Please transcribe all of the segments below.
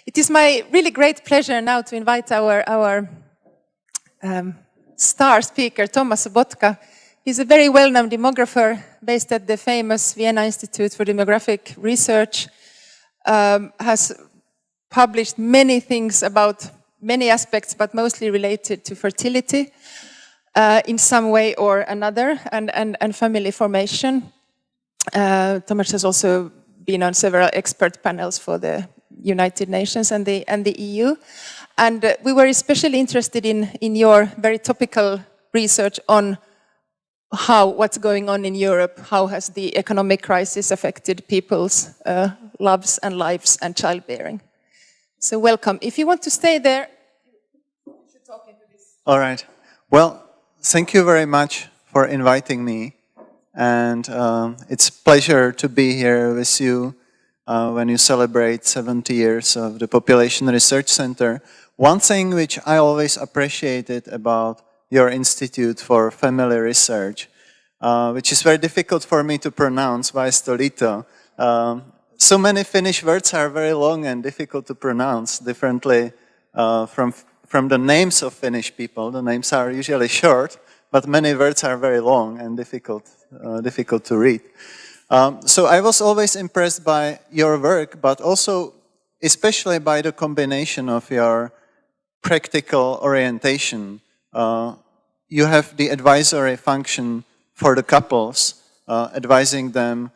It is my really great pleasure now to invite our star speaker, Tomáš Sobotka. He's a very well-known demographer based at the famous Vienna Institute for Demographic Research. Has published many things about many aspects, but mostly related to fertility in some way or another, and family formation. Tomáš has also been on several expert panels for the United Nations and the EU. And we were especially interested in your very topical research on what's going on in Europe, how has the economic crisis affected people's loves and lives and childbearing. So welcome. If you want to stay there, you should talk into this. All right. Well, thank you very much for inviting me. And it's a pleasure to be here with you when you celebrate 70 years of the Population Research Center. One thing which I always appreciated about your Institute for Family Research, which is very difficult for me to pronounce, Väestöntutkimuslaitoksen. So many Finnish words are very long and difficult to pronounce differently from the names of Finnish people. The names are usually short, but many words are very long and difficult to read. So I was always impressed by your work, but also especially by the combination of your practical orientation. You have the advisory function for the couples, advising them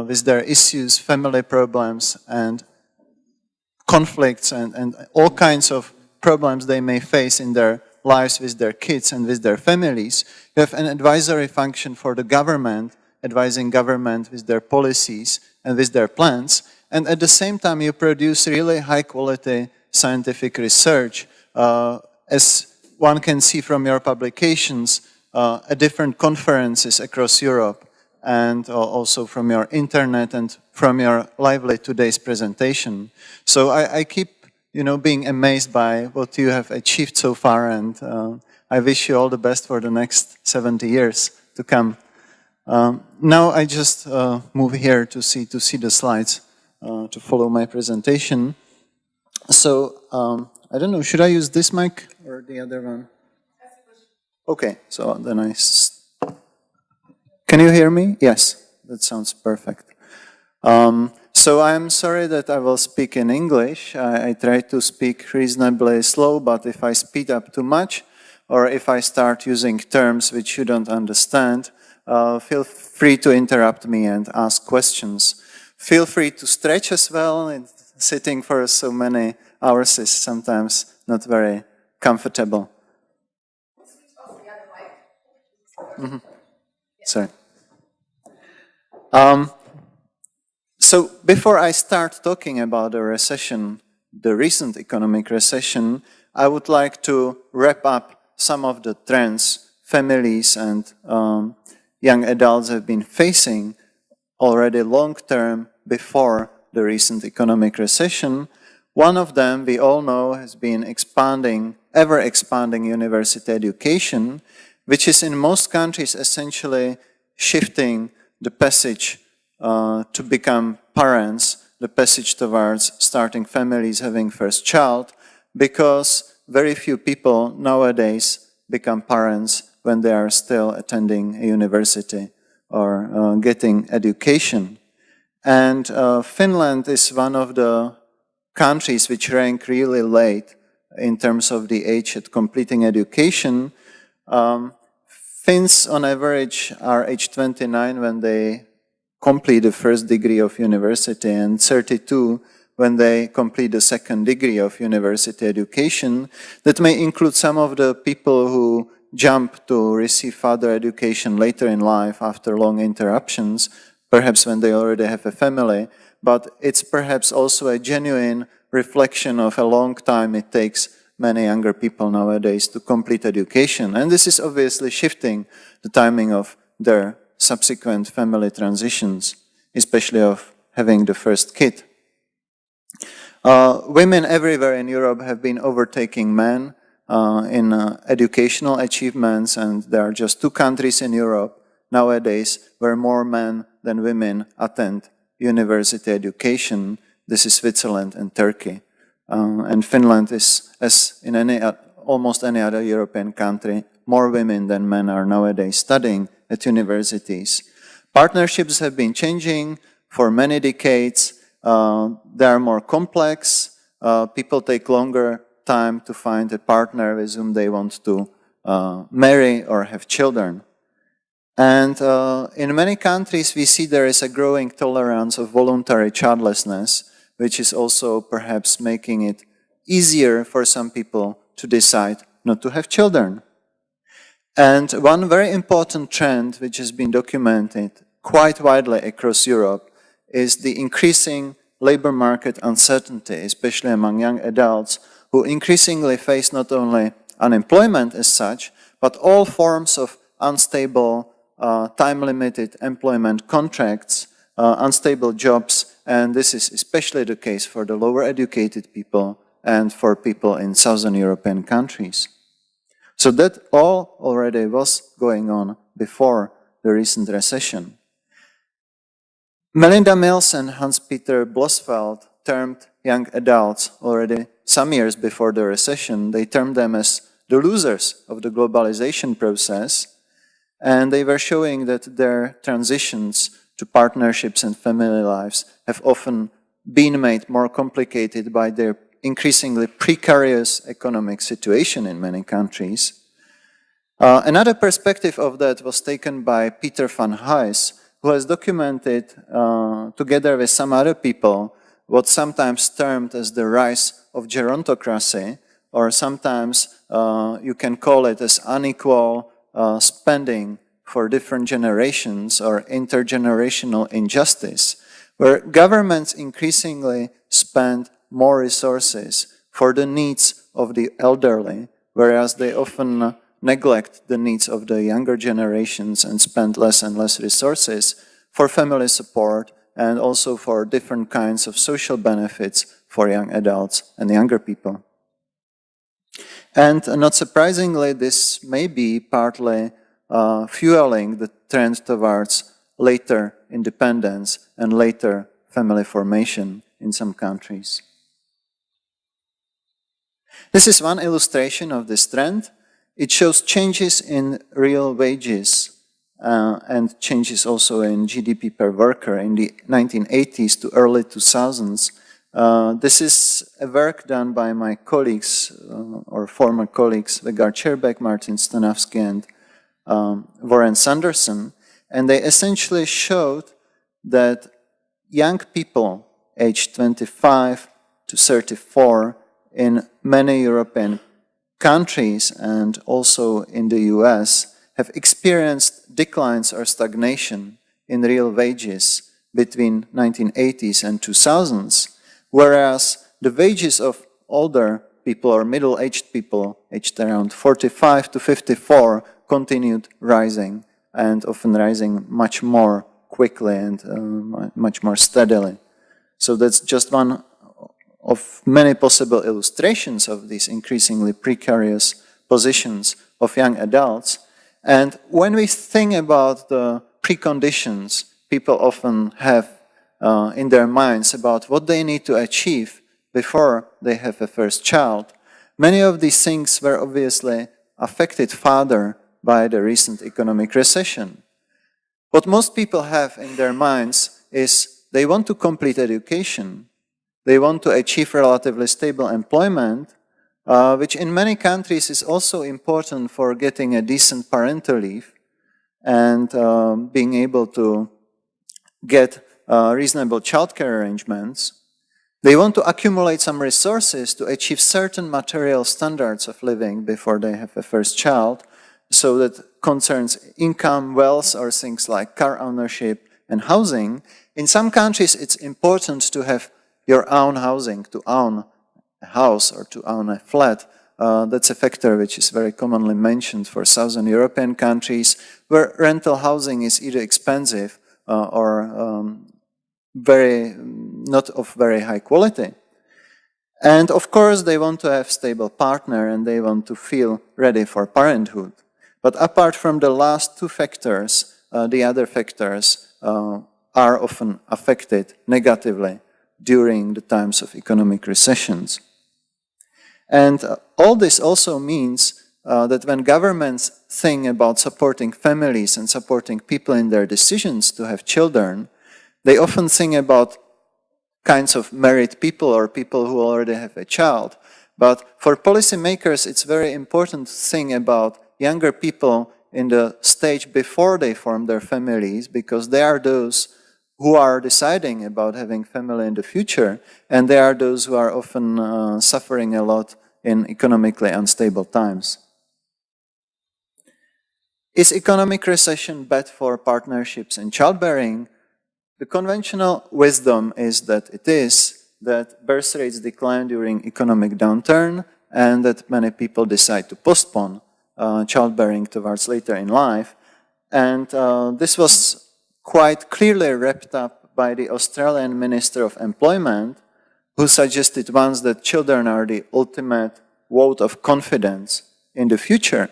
with their issues, family problems, and conflicts, and all kinds of problems they may face in their lives with their kids and with their families. You have an advisory function for the government, advising government with their policies and with their plans. And at the same time, you produce really high-quality scientific research, as one can see from your publications at different conferences across Europe, and also from your internet and from your lively today's presentation. So I keep, being amazed by what you have achieved so far, and I wish you all the best for the next 70 years to come. Now I just move here to see the slides to follow my presentation. So I don't know, should I use this mic or the other one? Okay, so then can you hear me? Yes, that sounds perfect. So I'm sorry that I will speak in English. I try to speak reasonably slow, but if I speed up too much, or if I start using terms which you don't understand, feel free to interrupt me and ask questions. Feel free to stretch as well, and sitting for so many hours is sometimes not very comfortable. Mm-hmm. Sorry. So before I start talking about the recession, the recent economic recession, I would like to wrap up some of the trends families and young adults have been facing already long term before the recent economic recession. One of them, we all know, has been ever expanding university education, which is in most countries essentially shifting the passage to become parents, the passage towards starting families, having first child, because very few people nowadays become parents when they are still attending a university or getting education. And Finland is one of the countries which rank really late in terms of the age at completing education. Finns on average are age 29 when they complete the first degree of university, and 32 when they complete the second degree of university education. That may include some of the people who jump to receive further education later in life after long interruptions, perhaps when they already have a family, but it's perhaps also a genuine reflection of a long time it takes many younger people nowadays to complete education. And this is obviously shifting the timing of their subsequent family transitions, especially of having the first kid. Women everywhere in Europe have been overtaking men in educational achievements, and there are just 2 countries in Europe nowadays where more men than women attend university education. This is Switzerland and Turkey. And Finland is, as in almost any other European country, more women than men are nowadays studying at universities. Partnerships have been changing for many decades. They are more complex. People take longer time to find a partner with whom they want to marry or have children. And in many countries, we see there is a growing tolerance of voluntary childlessness, which is also perhaps making it easier for some people to decide not to have children. And one very important trend, which has been documented quite widely across Europe, is the increasing labor market uncertainty, especially among young adults, who increasingly face not only unemployment as such, but all forms of unstable, time-limited employment contracts, unstable jobs, and this is especially the case for the lower educated people and for people in Southern European countries. So that all already was going on before the recent recession. Melinda Mills and Hans-Peter Blosfeld termed young adults already some years before the recession. They termed them as the losers of the globalization process, and they were showing that their transitions to partnerships and family lives have often been made more complicated by their increasingly precarious economic situation in many countries. Another perspective of that was taken by Peter van Gijs, who has documented, together with some other people, what's sometimes termed as the rise of gerontocracy, or sometimes you can call it as unequal spending for different generations or intergenerational injustice, where governments increasingly spend more resources for the needs of the elderly, whereas they often neglect the needs of the younger generations and spend less and less resources for family support and also for different kinds of social benefits for young adults and younger people. And not surprisingly, this may be partly fueling the trend towards later independence and later family formation in some countries. This is one illustration of this trend. It shows changes in real wages and changes also in GDP per worker in the 1980s to early 2000s. This is a work done by my colleagues, or former colleagues, Vegard Čerbeck, Martin Stanowski, and Warren Sanderson, and they essentially showed that young people aged 25 to 34 in many European countries and also in the US have experienced declines or stagnation in real wages between 1980s and 2000s, whereas the wages of older people or middle-aged people aged around 45 to 54 continued rising, and often rising much more quickly and much more steadily. So that's just one of many possible illustrations of these increasingly precarious positions of young adults. And when we think about the preconditions people often have in their minds about what they need to achieve before they have a first child, many of these things were obviously affected further by the recent economic recession. What most people have in their minds is they want to complete education, they want to achieve relatively stable employment, which in many countries is also important for getting a decent parental leave and being able to get reasonable childcare arrangements. They want to accumulate some resources to achieve certain material standards of living before they have a first child, so that concerns income, wealth, or things like car ownership and housing. In some countries, it's important to have your own housing, to own a house or to own a flat. That's a factor which is very commonly mentioned for Southern European countries, where rental housing is either expensive or not of very high quality. And of course, they want to have a stable partner and they want to feel ready for parenthood. But apart from the last two factors, the other factors are often affected negatively during the times of economic recessions. And all this also means that when governments think about supporting families and supporting people in their decisions to have children, they often think about kinds of married people or people who already have a child. But for policymakers, it's very important to think about younger people in the stage before they form their families, because they are those who are deciding about having family in the future, and they are those who are often suffering a lot in economically unstable times. Is economic recession bad for partnerships and childbearing? The conventional wisdom is that it is, that birth rates decline during economic downturn, and that many people decide to postpone childbearing towards later in life. And this was quite clearly wrapped up by the Australian Minister of Employment, who suggested once that children are the ultimate vote of confidence in the future.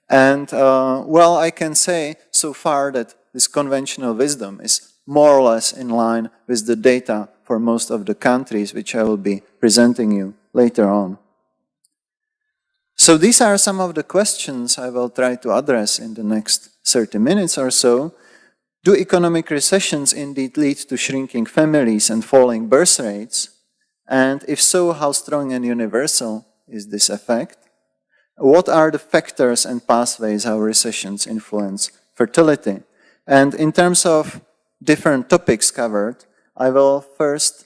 And well, I can say so far that this conventional wisdom is more or less in line with the data for most of the countries, which I will be presenting you later on. So these are some of the questions I will try to address in the next 30 minutes or so. Do economic recessions indeed lead to shrinking families and falling birth rates? And if so, how strong and universal is this effect? What are the factors and pathways how recessions influence fertility? And in terms of different topics covered, I will first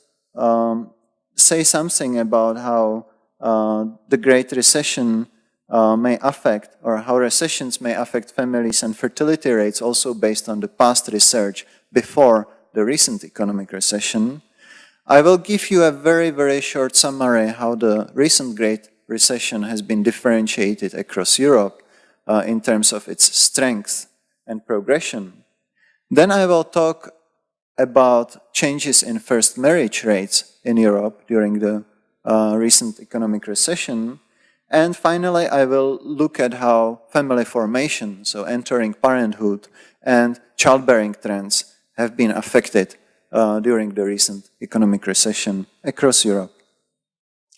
say something about how the Great Recession may affect, or how recessions may affect families and fertility rates, also based on the past research before the recent economic recession. I will give you a very, very short summary how the recent Great Recession has been differentiated across Europe in terms of its strength and progression. Then I will talk about changes in first marriage rates in Europe during the recent economic recession. And finally, I will look at how family formation, so entering parenthood, and childbearing trends have been affected during the recent economic recession across Europe.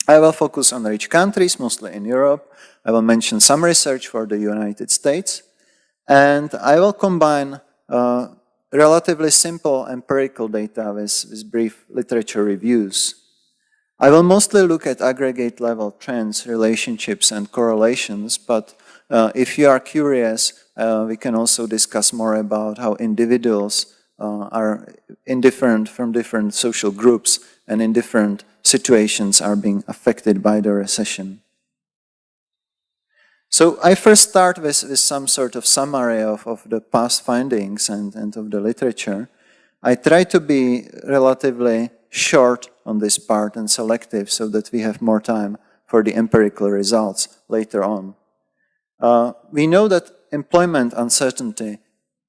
I will focus on rich countries, mostly in Europe. I will mention some research for the United States. And I will combine relatively simple empirical data with brief literature reviews. I will mostly look at aggregate level trends, relationships, and correlations, but if you are curious, we can also discuss more about how individuals are from different social groups and in different situations are being affected by the recession. So I first start with some sort of summary of the past findings and of the literature. I try to be relatively short on this part and selective so that we have more time for the empirical results later on. We know that employment uncertainty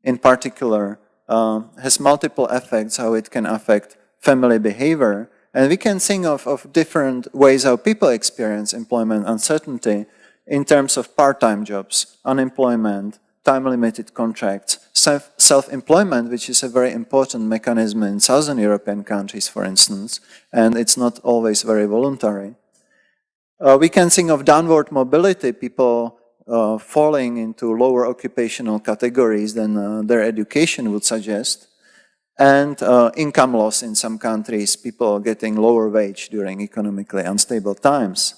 in particular has multiple effects, how it can affect family behavior. And we can think of different ways how people experience employment uncertainty in terms of part-time jobs, unemployment, time-limited contracts, self-employment, which is a very important mechanism in Southern European countries, for instance, and it's not always very voluntary. We can think of downward mobility, people falling into lower occupational categories than their education would suggest, and income loss in some countries, people getting lower wage during economically unstable times.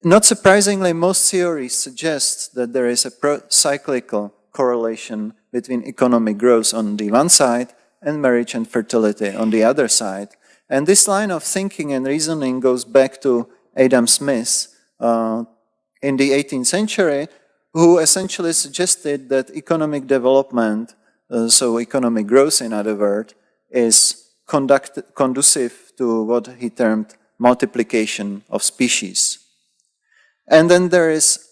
Not surprisingly, most theories suggest that there is a cyclical correlation between economic growth on the one side and marriage and fertility on the other side. And this line of thinking and reasoning goes back to Adam Smith in the 18th century, who essentially suggested that economic development, so economic growth in other words, is conducive to what he termed multiplication of species. And then there is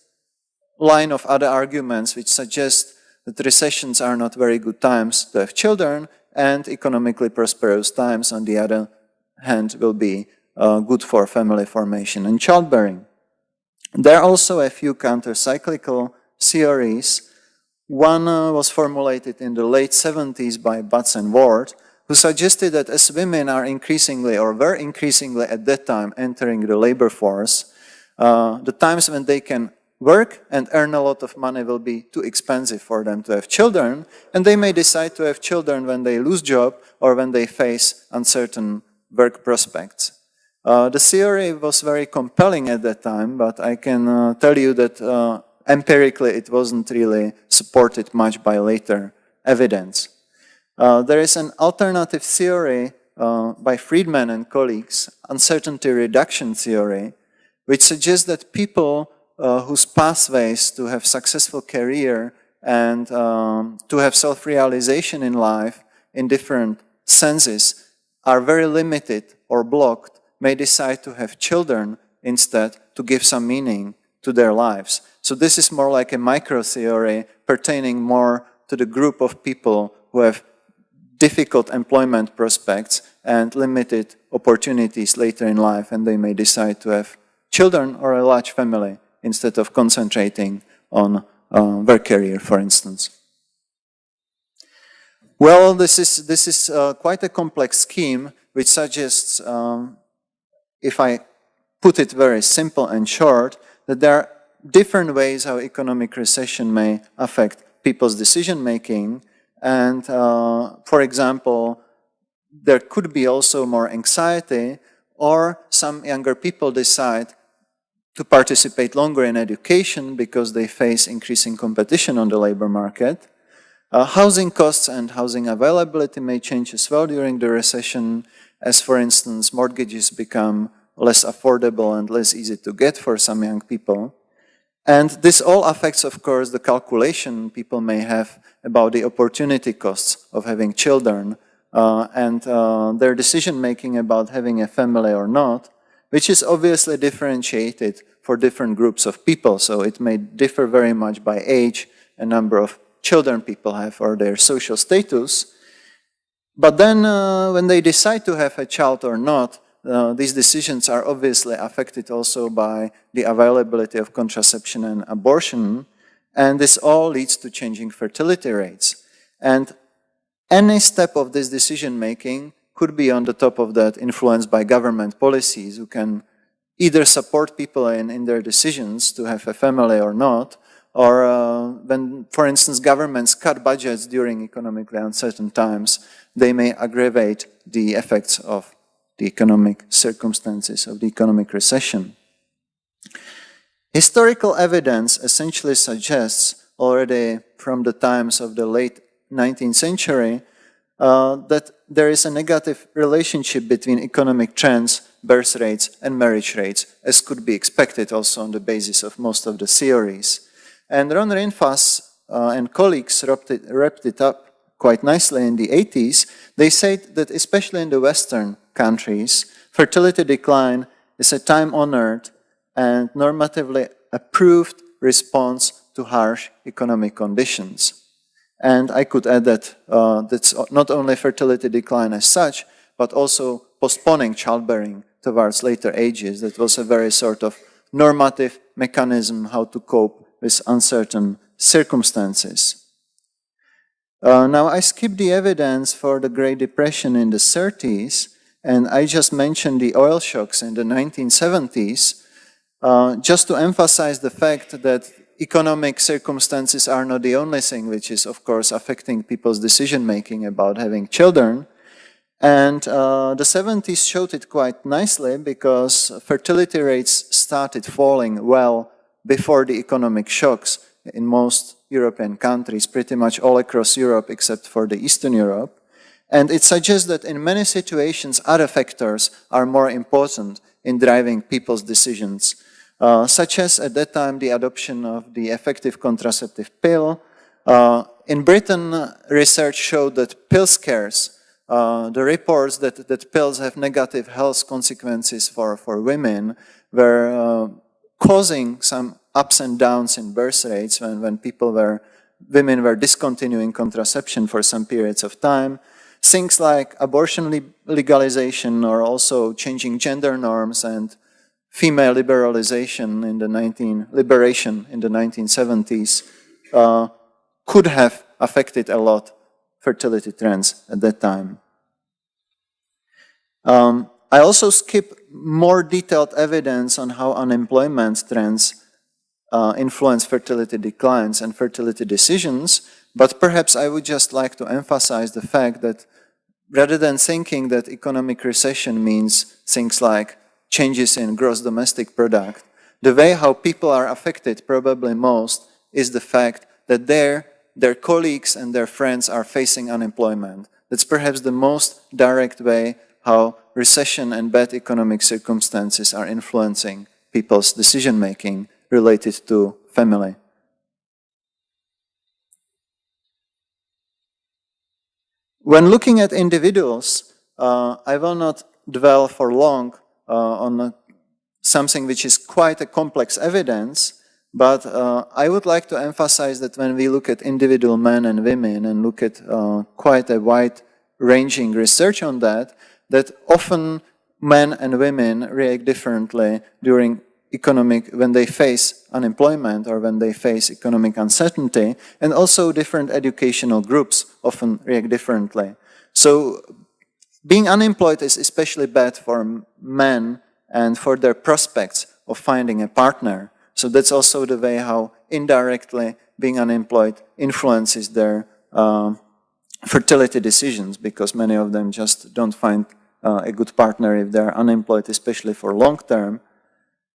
a line of other arguments which suggest that recessions are not very good times to have children, and economically prosperous times, on the other hand, will be good for family formation and childbearing. There are also a few counter-cyclical theories. One was formulated in the late 70s by Butts and Ward, who suggested that as women are increasingly, or were increasingly at that time, entering the labor force, the times when they can work and earn a lot of money will be too expensive for them to have children, and they may decide to have children when they lose job or when they face uncertain work prospects. The theory was very compelling at that time, but I can tell you that empirically it wasn't really supported much by later evidence. There is an alternative theory by Friedman and colleagues, uncertainty reduction theory, which suggests that people whose pathways to have successful career and to have self-realization in life in different senses are very limited or blocked, may decide to have children instead to give some meaning to their lives. So this is more like a micro-theory pertaining more to the group of people who have difficult employment prospects and limited opportunities later in life, and they may decide to have children or a large family instead of concentrating on their career, for instance. Well, this is quite a complex scheme which suggests, if I put it very simple and short, that there are different ways how economic recession may affect people's decision-making. And, for example, there could be also more anxiety, or some younger people decide to participate longer in education because they face increasing competition on the labor market. Housing costs and housing availability may change as well during the recession, as, for instance, mortgages become less affordable and less easy to get for some young people. And this all affects, of course, the calculation people may have about the opportunity costs of having children and their decision-making about having a family or not, which is obviously differentiated for different groups of people. So it may differ very much by age, a number of children people have, or their social status. But then when they decide to have a child or not, these decisions are obviously affected also by the availability of contraception and abortion, and this all leads to changing fertility rates. And any step of this decision-making could be on the top of that influenced by government policies who can either support people in their decisions to have a family or not, or when, for instance, governments cut budgets during economically uncertain times, they may aggravate the effects of the economic circumstances of the economic recession. Historical evidence essentially suggests, already from the times of the late 19th century, that there is a negative relationship between economic trends, birth rates, and marriage rates, as could be expected also on the basis of most of the theories. And Ron Reinfass and colleagues wrapped it up quite nicely in the 80s. They said that especially in the Western countries, fertility decline is a time-honored and normatively approved response to harsh economic conditions. And I could add that that's not only fertility decline as such, but also postponing childbearing towards later ages. That was a very sort of normative mechanism how to cope with uncertain circumstances. Now I skipped the evidence for the Great Depression in the 30s, and I just mentioned the oil shocks in the 1970s, just to emphasize the fact that economic circumstances are not the only thing which is, of course, affecting people's decision-making about having children. And the 70s showed it quite nicely because fertility rates started falling well before the economic shocks in most European countries, pretty much all across Europe except for the Eastern Europe. And it suggests that in many situations, other factors are more important in driving people's decisions, such as at that time the adoption of the effective contraceptive pill. In Britain, research showed that pill scares, the reports that pills have negative health consequences for women, were causing some ups and downs in birth rates when women were discontinuing contraception for some periods of time. Things like abortion legalization, or also changing gender norms and female liberation in the 1970s could have affected a lot fertility trends at that time. I also skip more detailed evidence on how unemployment trends influence fertility declines and fertility decisions, but perhaps I would just like to emphasize the fact that rather than thinking that economic recession means things like changes in gross domestic product, the way how people are affected probably most is the fact that their colleagues and their friends are facing unemployment. That's perhaps the most direct way how recession and bad economic circumstances are influencing people's decision-making related to family. When looking at individuals, I will not dwell for long on something which is quite a complex evidence, but I would like to emphasize that when we look at individual men and women and look at quite a wide-ranging research on that, that often men and women react differently during when they face unemployment or when they face economic uncertainty, and also different educational groups often react differently. So being unemployed is especially bad for men and for their prospects of finding a partner. So that's also the way how indirectly being unemployed influences their fertility decisions, because many of them just don't find a good partner if they're unemployed, especially for long term.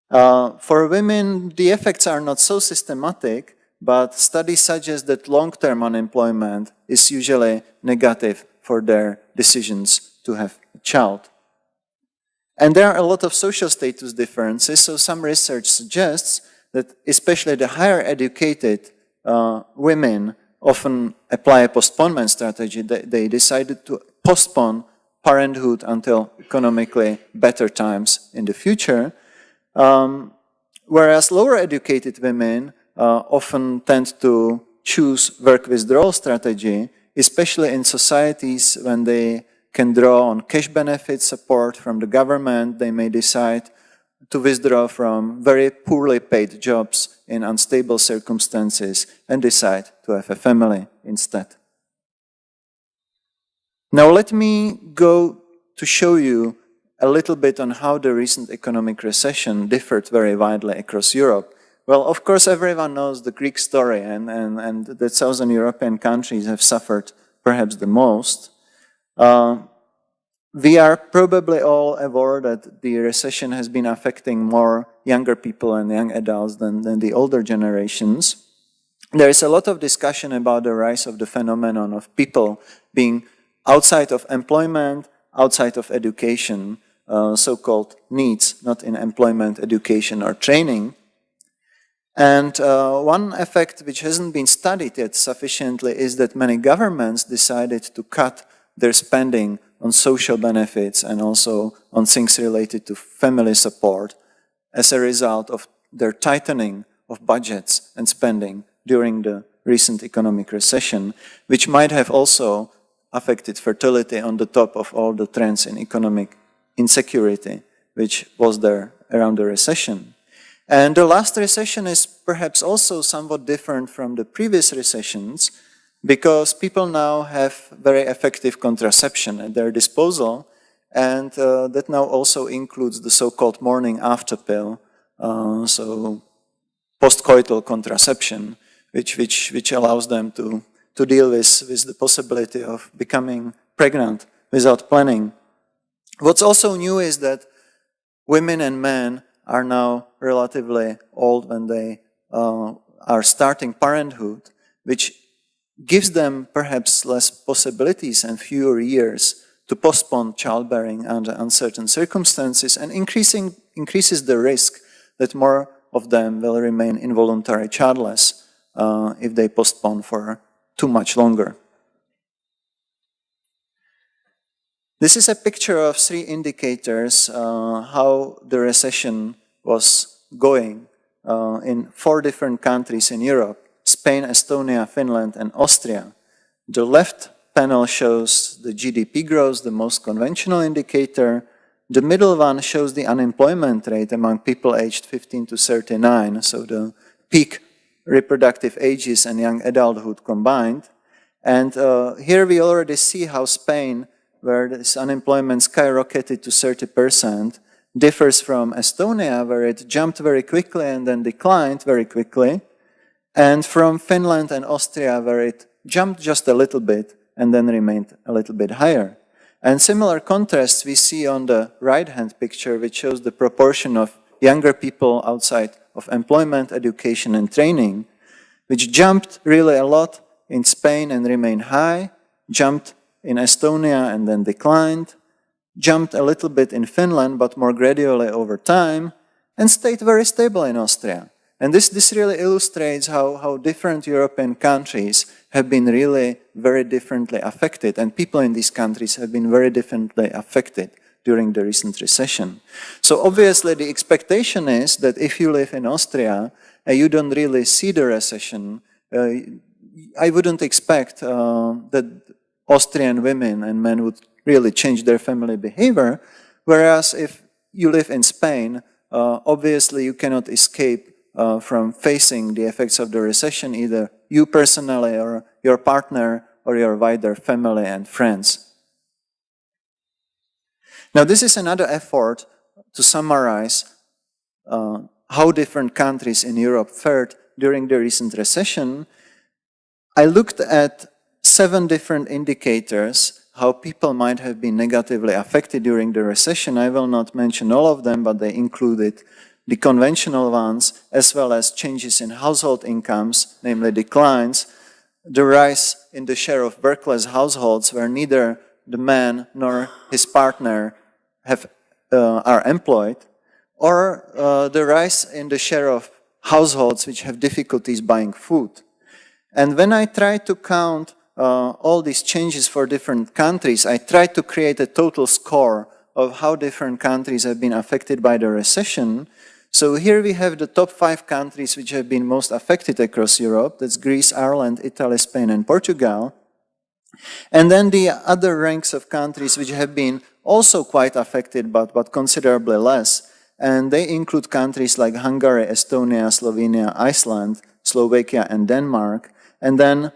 For women, the effects are not so systematic, but studies suggest that long-term unemployment is usually negative for their decisions to have a child. And there are a lot of social status differences, so some research suggests that especially the higher educated women often apply a postponement strategy. They decided to postpone parenthood until economically better times in the future. Whereas lower educated women often tend to choose work withdrawal strategy, especially in societies when they can draw on cash benefit support from the government. They may decide to withdraw from very poorly paid jobs in unstable circumstances and decide to have a family instead. Now let me go to show you a little bit on how the recent economic recession differed very widely across Europe. Well, of course, everyone knows the Greek story, and the Southern European countries have suffered perhaps the most. We are probably all aware that the recession has been affecting more younger people and young adults than the older generations. There is a lot of discussion about the rise of the phenomenon of people being outside of employment, outside of education, so-called needs, not in employment, education, or training. And one effect which hasn't been studied yet sufficiently is that many governments decided to cut their spending on social benefits and also on things related to family support as a result of their tightening of budgets and spending during the recent economic recession, which might have also affected fertility on the top of all the trends in economic insecurity, which was there around the recession. And the last recession is perhaps also somewhat different from the previous recessions, because people now have very effective contraception at their disposal, and that now also includes the so-called morning after pill, so postcoital contraception, which allows them to deal with the possibility of becoming pregnant without planning. What's also new is that women and men are now relatively old when they are starting parenthood, which gives them perhaps less possibilities and fewer years to postpone childbearing under uncertain circumstances, and increases the risk that more of them will remain involuntary childless if they postpone for too much longer. This is a picture of 3 indicators how the recession was going in 4 different countries in Europe: Spain, Estonia, Finland, and Austria. The left panel shows the GDP growth, the most conventional indicator. The middle one shows the unemployment rate among people aged 15 to 39, so the peak reproductive ages and young adulthood combined. And here we already see how Spain where this unemployment skyrocketed to 30%, differs from Estonia, where it jumped very quickly and then declined very quickly, and from Finland and Austria, where it jumped just a little bit and then remained a little bit higher. And similar contrasts we see on the right-hand picture, which shows the proportion of younger people outside of employment, education, and training, which jumped really a lot in Spain and remained high, jumped in Estonia and then declined, jumped a little bit in Finland, but more gradually over time, and stayed very stable in Austria. And this really illustrates how different European countries have been really very differently affected, and people in these countries have been very differently affected during the recent recession. So obviously the expectation is that if you live in Austria and you don't really see the recession, I wouldn't expect that Austrian women and men would really change their family behavior, whereas if you live in Spain, obviously you cannot escape from facing the effects of the recession, either you personally or your partner or your wider family and friends. Now this is another effort to summarize how different countries in Europe fared during the recent recession. I looked at 7 different indicators how people might have been negatively affected during the recession. I will not mention all of them, but they included the conventional ones, as well as changes in household incomes, namely declines, the rise in the share of workless households where neither the man nor his partner are employed, or the rise in the share of households which have difficulties buying food. And when I tried to count all these changes for different countries, I tried to create a total score of how different countries have been affected by the recession. So here we have the top 5 countries which have been most affected across Europe. That's Greece, Ireland, Italy, Spain, and Portugal. And then the other ranks of countries which have been also quite affected, but considerably less. And they include countries like Hungary, Estonia, Slovenia, Iceland, Slovakia, and Denmark. And then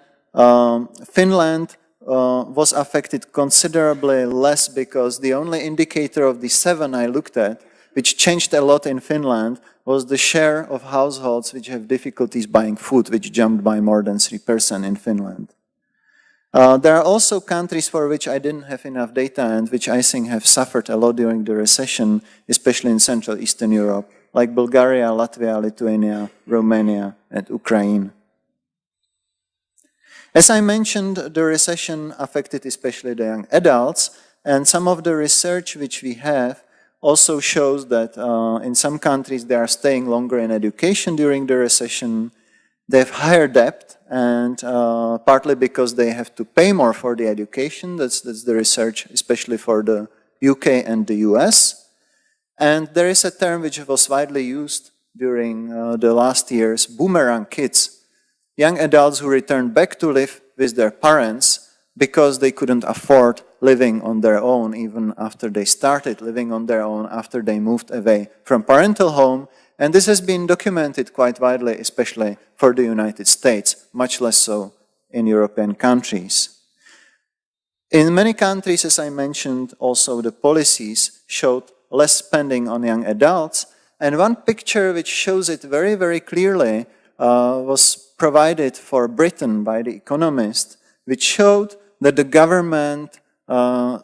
Finland was affected considerably less, because the only indicator of the 7 I looked at, which changed a lot in Finland, was the share of households which have difficulties buying food, which jumped by more than 3% in Finland. There are also countries for which I didn't have enough data and which I think have suffered a lot during the recession, especially in Central Eastern Europe, like Bulgaria, Latvia, Lithuania, Romania, and Ukraine. As I mentioned, the recession affected especially the young adults, and some of the research which we have also shows that in some countries they are staying longer in education during the recession. They have higher debt, and partly because they have to pay more for the education. That's the research, especially for the UK and the US. And there is a term which was widely used during the last years, boomerang kids. Young adults who returned back to live with their parents because they couldn't afford living on their own even after they started living on their own, after they moved away from parental home. And this has been documented quite widely, especially for the United States, much less so in European countries. In many countries, as I mentioned, also the policies showed less spending on young adults. And one picture which shows it very, very clearly was provided for Britain by The Economist, which showed that the government, the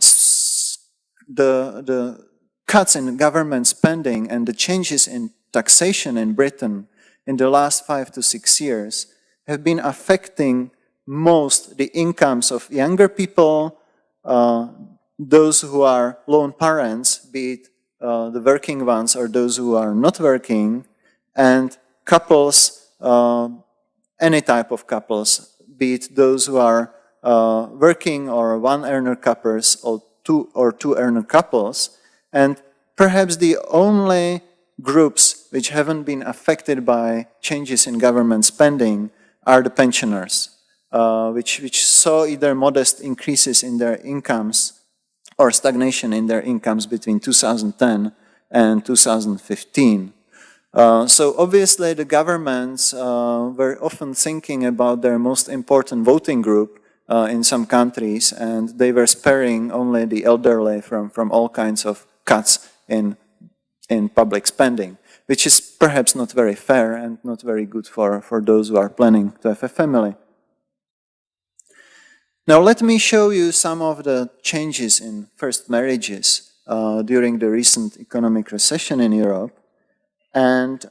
cuts in government spending and the changes in taxation in Britain in the last 5 to 6 years have been affecting most the incomes of younger people, those who are lone parents, be it the working ones or those who are not working, and couples, any type of couples, be it those who are working or one-earner couples or two-earner couples. And perhaps the only groups which haven't been affected by changes in government spending are the pensioners, which saw either modest increases in their incomes or stagnation in their incomes between 2010 and 2015. So obviously the governments were often thinking about their most important voting group, in some countries, and they were sparing only the elderly from all kinds of cuts in public spending, which is perhaps not very fair and not very good for those who are planning to have a family. Now let me show you some of the changes in first marriages during the recent economic recession in Europe. And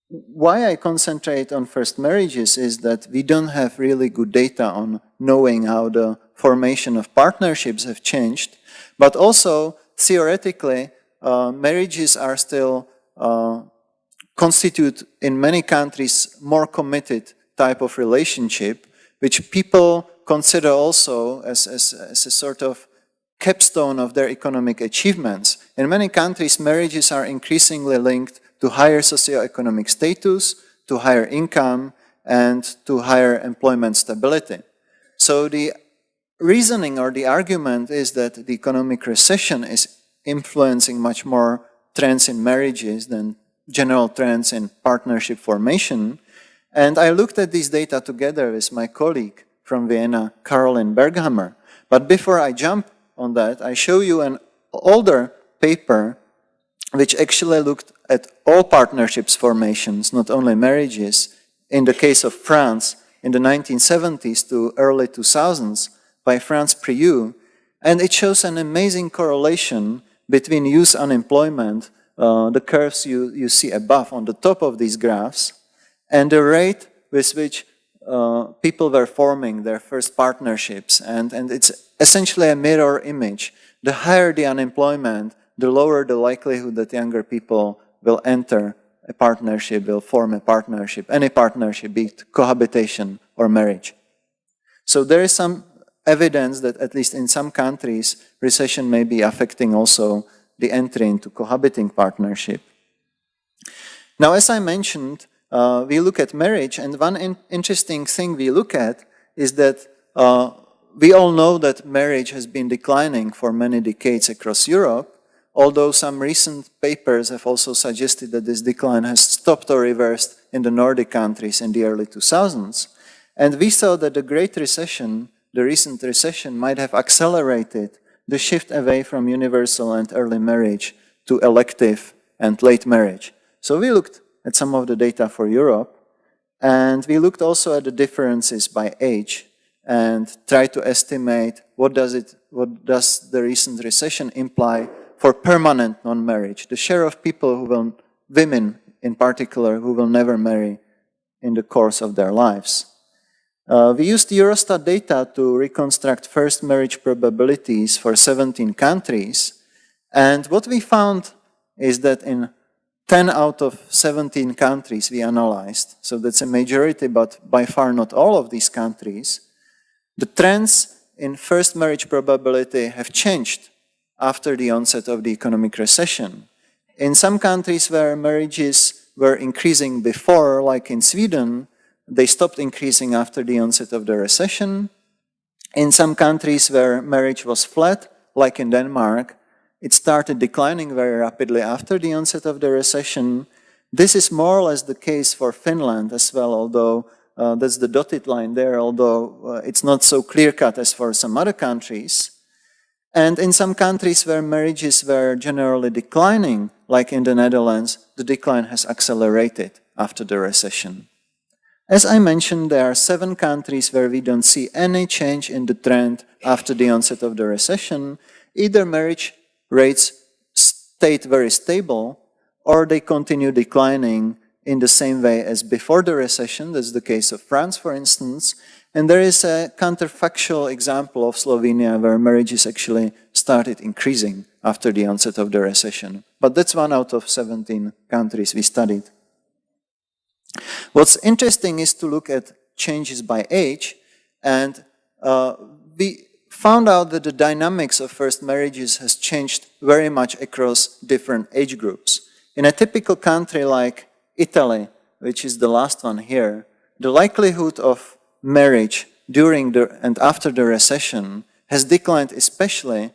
why I concentrate on first marriages is that we don't have really good data on knowing how the formation of partnerships have changed, but also theoretically marriages are still constitute in many countries more committed type of relationship, which people consider also as a sort of capstone of their economic achievements. In many countries, marriages are increasingly linked to higher socioeconomic status, to higher income, and to higher employment stability. So the reasoning or the argument is that the economic recession is influencing much more trends in marriages than general trends in partnership formation. And I looked at this data together with my colleague from Vienna, Caroline Berghammer. But before I jump on that, I show you an older paper which actually looked at all partnerships formations, not only marriages, in the case of France in the 1970s to early 2000s by France Priou, and it shows an amazing correlation between youth unemployment, the curves you see above on the top of these graphs, and the rate with which people were forming their first partnerships, and it's essentially a mirror image. The higher the unemployment, the lower the likelihood that younger people will enter a partnership, will form a partnership, any partnership, be it cohabitation or marriage. So there is some evidence that at least in some countries, recession may be affecting also the entry into cohabiting partnership. Now, as I mentioned, we look at marriage, and one interesting thing we look at is that we all know that marriage has been declining for many decades across Europe, although some recent papers have also suggested that this decline has stopped or reversed in the Nordic countries in the early 2000s. And we saw that the Great Recession, the recent recession, might have accelerated the shift away from universal and early marriage to elective and late marriage. So we looked at some of the data for Europe, and we looked also at the differences by age and tried to estimate what does the recent recession imply for permanent non-marriage, the share of people who will, women in particular, who will never marry in the course of their lives. We used Eurostat data to reconstruct first marriage probabilities for 17 countries, and what we found is that in 10 out of 17 countries we analyzed, so that's a majority, but by far not all of these countries, the trends in first marriage probability have changed after the onset of the economic recession. In some countries where marriages were increasing before, like in Sweden, they stopped increasing after the onset of the recession. In some countries where marriage was flat, like in Denmark, it started declining very rapidly after the onset of the recession. This is more or less the case for Finland as well, although that's the dotted line there, although it's not so clear-cut as for some other countries. And in some countries where marriages were generally declining, like in the Netherlands, the decline has accelerated after the recession. As I mentioned, there are 7 countries where we don't see any change in the trend after the onset of the recession. Either marriage rates stayed very stable, or they continue declining in the same way as before the recession. That's the case of France, for instance. And there is a counterfactual example of Slovenia where marriages actually started increasing after the onset of the recession. But that's 1 out of 17 countries we studied. What's interesting is to look at changes by age, and we found out that the dynamics of first marriages has changed very much across different age groups. In a typical country like Italy, which is the last one here, the likelihood of marriage during and after the recession has declined, especially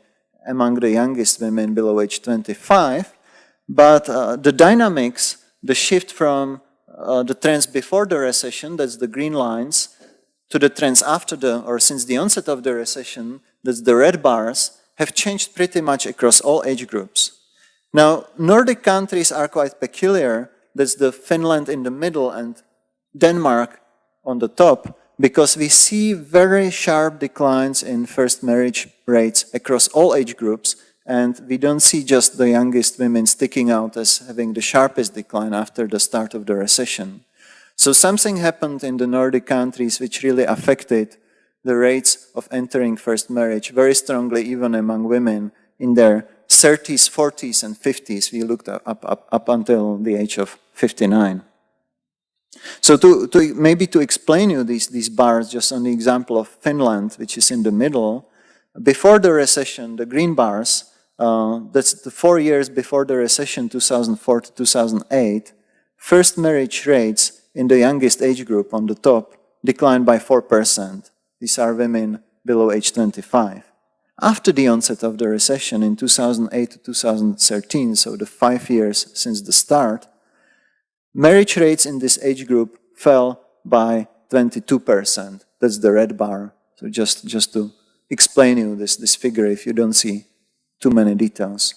among the youngest women below age 25, but the dynamics, the shift from the trends before the recession, that's the green lines, to the trends after or since the onset of the recession, that's the red bars, have changed pretty much across all age groups. Now, Nordic countries are quite peculiar. That's the Finland in the middle and Denmark on the top, because we see very sharp declines in first marriage rates across all age groups, and we don't see just the youngest women sticking out as having the sharpest decline after the start of the recession. So something happened in the Nordic countries which really affected the rates of entering first marriage very strongly, even among women in their 30s, 40s, and 50s. We looked up until the age of 59. So maybe to explain you these bars, just on the example of Finland, which is in the middle, before the recession, the green bars, that's the 4 years before the recession, 2004 to 2008, first marriage rates in the youngest age group on the top declined by 4%. These are women below age 25. After the onset of the recession in 2008 to 2013, so the 5 years since the start, marriage rates in this age group fell by 22%. That's the red bar. So just to explain you this figure if you don't see too many details.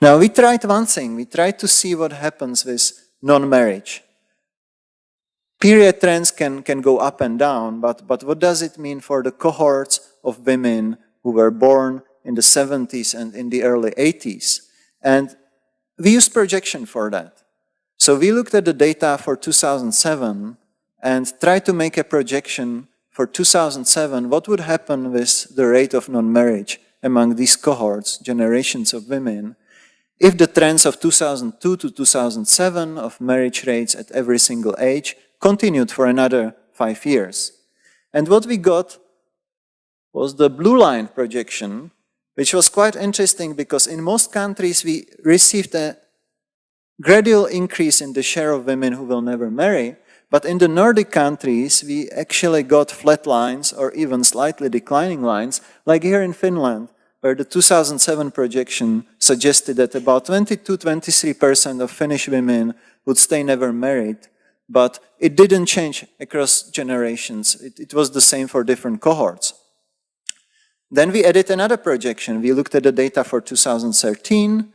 Now we tried one thing. We tried to see what happens with non-marriage. Period trends can go up and down, but what does it mean for the cohorts of women who were born in the 70s and in the early 80s? And we used projection for that. So we looked at the data for 2007 and tried to make a projection for 2007, what would happen with the rate of non-marriage among these cohorts, generations of women, if the trends of 2002 to 2007 of marriage rates at every single age continued for another 5 years. And what we got was the blue line projection, which was quite interesting because in most countries we received a gradual increase in the share of women who will never marry, but in the Nordic countries we actually got flat lines or even slightly declining lines, like here in Finland, where the 2007 projection suggested that about 22–23% of Finnish women would stay never married, but it didn't change across generations. It was the same for different cohorts. Then we added another projection. We looked at the data for 2013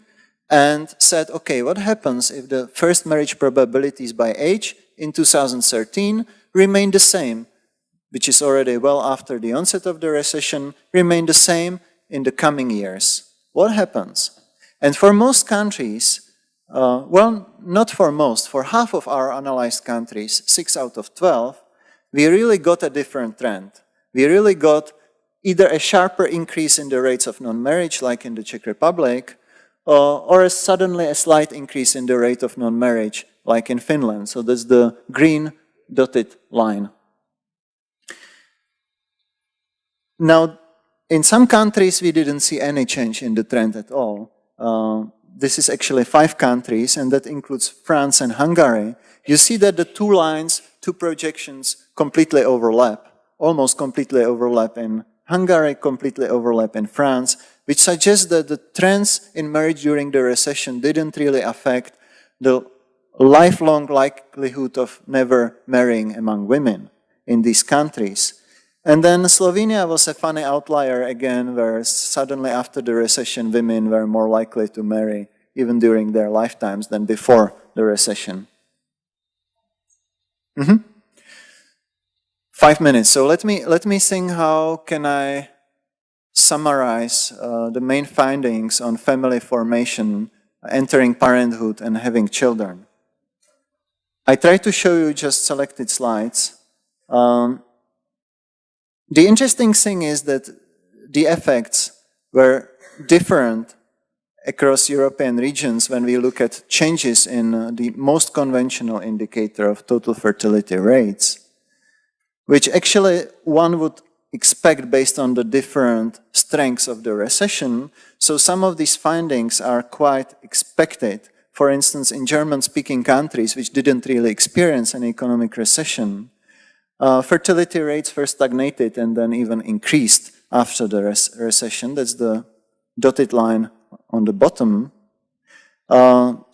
and said, okay, what happens if the first marriage probabilities by age in 2013 remain the same, which is already well after the onset of the recession, remain the same in the coming years? What happens? And for most countries, well, not for most, for half of our analyzed countries, 6 out of 12, we really got a different trend. We really got either a sharper increase in the rates of non-marriage, like in the Czech Republic, or suddenly a slight increase in the rate of non-marriage, like in Finland. So that's the green dotted line. Now, in some countries, we didn't see any change in the trend at all. This is actually 5 countries, and that includes France and Hungary. You see that the 2 lines, 2 projections completely overlap, almost completely overlap in Hungary, completely overlap in France, which suggests that the trends in marriage during the recession didn't really affect the lifelong likelihood of never marrying among women in these countries. And then Slovenia was a funny outlier again, where suddenly after the recession, women were more likely to marry even during their lifetimes than before the recession. 5 minutes. So let me think, how can I summarize the main findings on family formation, entering parenthood, and having children. I try to show you just selected slides. The interesting thing is that the effects were different across European regions when we look at changes in the most conventional indicator of total fertility rates, which actually one would expect based on the different strengths of the recession. So some of these findings are quite expected. For instance, in German-speaking countries, which didn't really experience an economic recession, fertility rates first stagnated and then even increased after the recession. That's the dotted line on the bottom.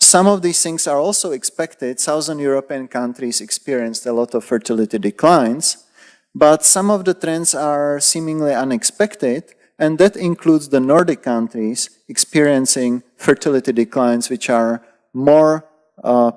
some of these things are also expected. Southern European countries experienced a lot of fertility declines, but some of the trends are seemingly unexpected, and that includes the Nordic countries experiencing fertility declines which are more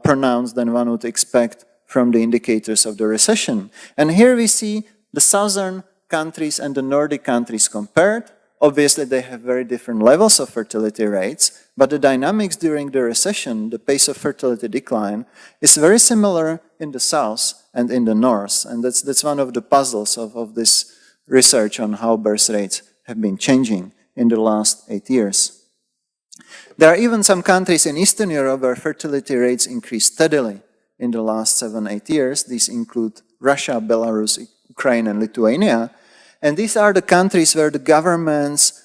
pronounced than one would expect from the indicators of the recession. And here we see the southern countries and the Nordic countries compared. Obviously, they have very different levels of fertility rates, but the dynamics during the recession, the pace of fertility decline, is very similar in the south and in the north. And that's one of the puzzles of this research on how birth rates have been changing in the last 8 years. There are even some countries in Eastern Europe where fertility rates increased steadily in the last 7-8 years. These include Russia, Belarus, Ukraine, and Lithuania. And these are the countries where the governments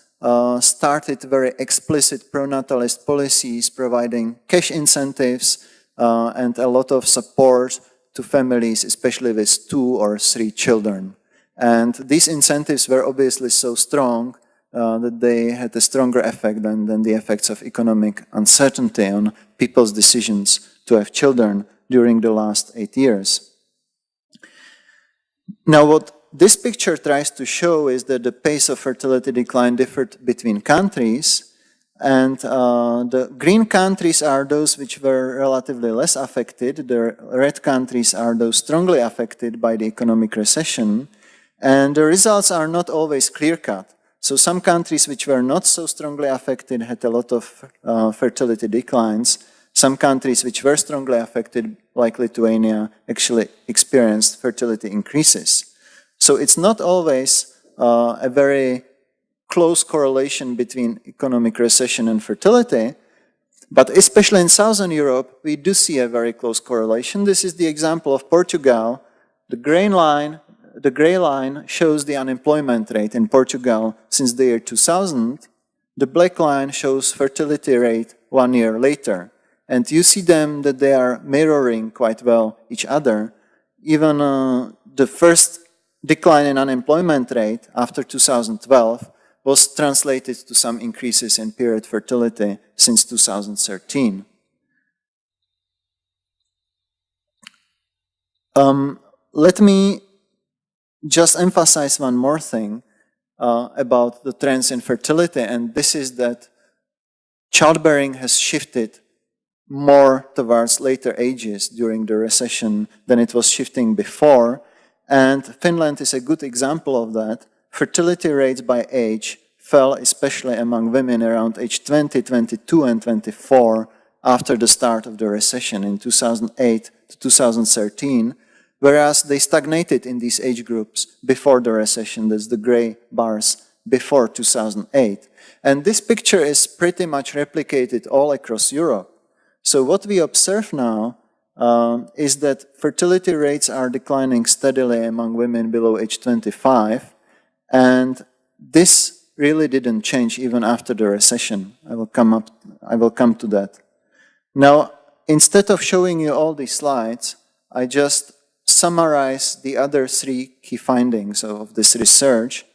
started very explicit pronatalist policies, providing cash incentives and a lot of support to families, especially with 2 or 3 children. And these incentives were obviously so strong that they had a stronger effect than the effects of economic uncertainty on people's decisions to have children during the last 8 years. Now, what this picture tries to show is that the pace of fertility decline differed between countries, and the green countries are those which were relatively less affected. The red countries are those strongly affected by the economic recession, and the results are not always clear-cut. So some countries which were not so strongly affected had a lot of fertility declines. Some countries which were strongly affected, like Lithuania, actually experienced fertility increases. So it's not always a very close correlation between economic recession and fertility, but especially in Southern Europe, we do see a very close correlation. This is the example of Portugal. The gray line shows the unemployment rate in Portugal since the year 2000. The black line shows fertility rate 1 year later. And you see them that they are mirroring quite well each other. Even the first decline in unemployment rate after 2012 was translated to some increases in period fertility since 2013. Let me just emphasize one more thing about the trends in fertility, and this is that childbearing has shifted more towards later ages during the recession than it was shifting before. And Finland is a good example of that. Fertility rates by age fell, especially among women around age 20, 22, and 24 after the start of the recession in 2008 to 2013, whereas they stagnated in these age groups before the recession. That's the gray bars before 2008. And this picture is pretty much replicated all across Europe. So what we observe now is that fertility rates are declining steadily among women below age 25, and this really didn't change even after the recession. I will come to that. Now, instead of showing you all these slides, I just summarize the other 3 key findings of this research.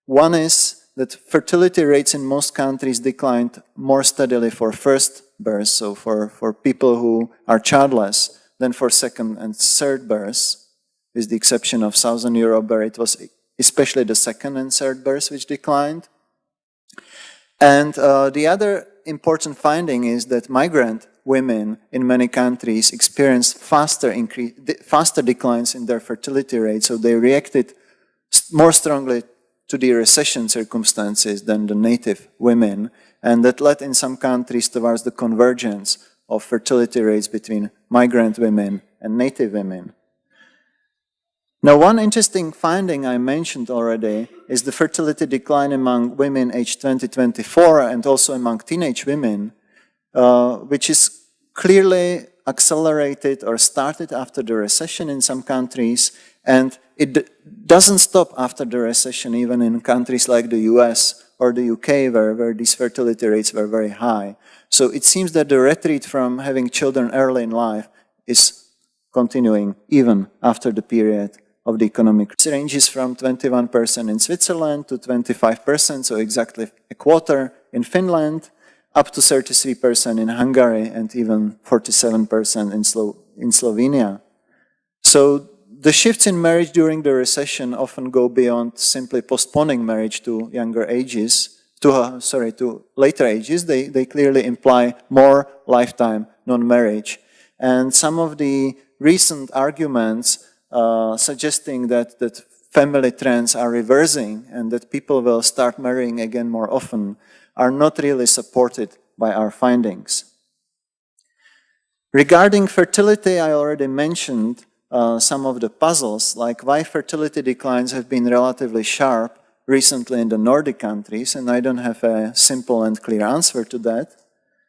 One is that fertility rates in most countries declined more steadily for first birth, so for people who are childless, than for second and third births, with the exception of Southern Europe, where it was especially the second and third births which declined. And the other important finding is that migrant women in many countries experienced faster declines in their fertility rate, so they reacted more strongly to the recession circumstances than the native women, and that led in some countries towards the convergence of fertility rates between migrant women and native women. Now, one interesting finding I mentioned already is the fertility decline among women aged 20-24 and also among teenage women, which is clearly accelerated or started after the recession in some countries, and it doesn't stop after the recession even in countries like the US or the UK where these fertility rates were very high. So it seems that the retreat from having children early in life is continuing even after the period of the economic. It ranges from 21% in Switzerland to 25%, so exactly a quarter in Finland. up to 33% in Hungary, and even 47% in Slovenia. So the shifts in marriage during the recession often go beyond simply postponing marriage to younger ages, to later ages. They clearly imply more lifetime non-marriage. And some of the recent arguments suggesting that family trends are reversing and that people will start marrying again more often are not really supported by our findings. Regarding fertility, I already mentioned some of the puzzles, like why fertility declines have been relatively sharp recently in the Nordic countries, and I don't have a simple and clear answer to that.